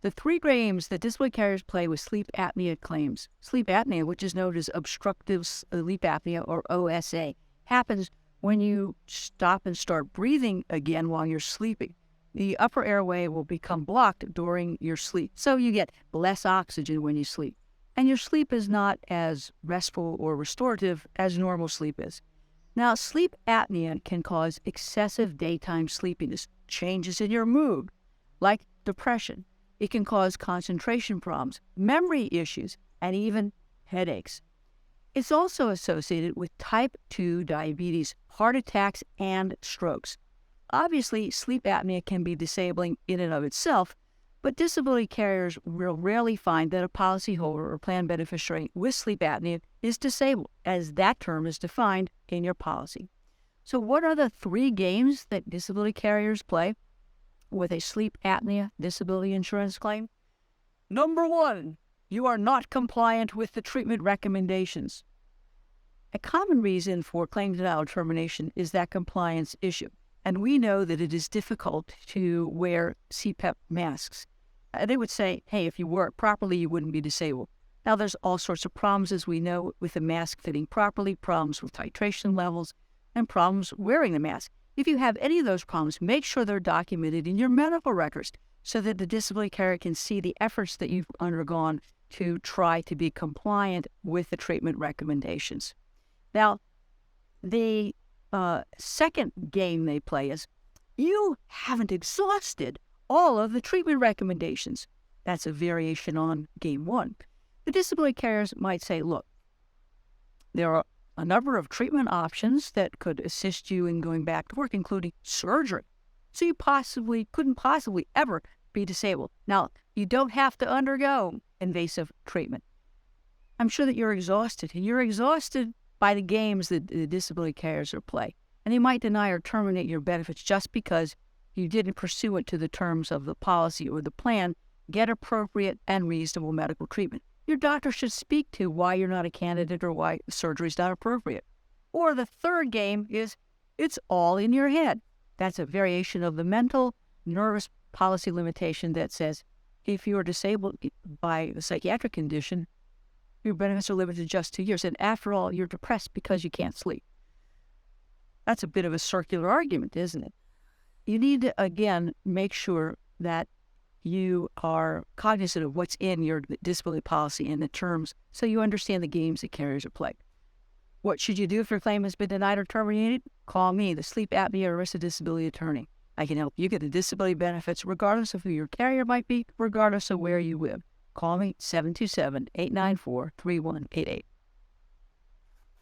The three games that disability carriers play with sleep apnea claims. Sleep apnea, which is known as obstructive sleep apnea or OSA, happens when you stop and start breathing again while you're sleeping. The upper airway will become blocked during your sleep, so you get less oxygen when you sleep. And your sleep is not as restful or restorative as normal sleep is. Now, sleep apnea can cause excessive daytime sleepiness, changes in your mood, like depression. It can cause concentration problems, memory issues, and even headaches. It's also associated with type 2 diabetes, heart attacks, and strokes. Obviously, sleep apnea can be disabling in and of itself, but disability carriers will rarely find that a policyholder or plan beneficiary with sleep apnea is disabled, as that term is defined in your policy. So what are the three games that disability carriers play with a sleep apnea disability insurance claim? Number one, you are not compliant with the treatment recommendations. A common reason for claim denial or termination is that compliance issue. And we know that it is difficult to wear CPAP masks. They would say, hey, if you wore it properly, you wouldn't be disabled. Now, there's all sorts of problems, as we know, with the mask fitting properly, problems with titration levels, and problems wearing the mask. If you have any of those problems, make sure they're documented in your medical records so that the disability carrier can see the efforts that you've undergone to try to be compliant with the treatment recommendations. Now, the second game they play is, you haven't exhausted all of the treatment recommendations. That's a variation on game one. The disability carriers might say, look, there are a number of treatment options that could assist you in going back to work, including surgery. So you couldn't possibly ever be disabled. Now, you don't have to undergo invasive treatment. I'm sure that you're exhausted, and you're exhausted by the games that the disability carriers are play. And they might deny or terminate your benefits just because you didn't pursue it to the terms of the policy or the plan, get appropriate and reasonable medical treatment. Your doctor should speak to why you're not a candidate or why surgery is not appropriate. Or the third game is, it's all in your head. That's a variation of the mental nervous policy limitation that says if you are disabled by a psychiatric condition, your benefits are limited to just 2 years. And after all, you're depressed because you can't sleep. That's a bit of a circular argument, isn't it? You need to, again, make sure that you are cognizant of what's in your disability policy and the terms so you understand the games that carriers are playing. What should you do if your claim has been denied or terminated? Call me, the sleep apnea or arrested disability attorney. I can help you get the disability benefits regardless of who your carrier might be, regardless of where you live. Call me, 727-894-3188.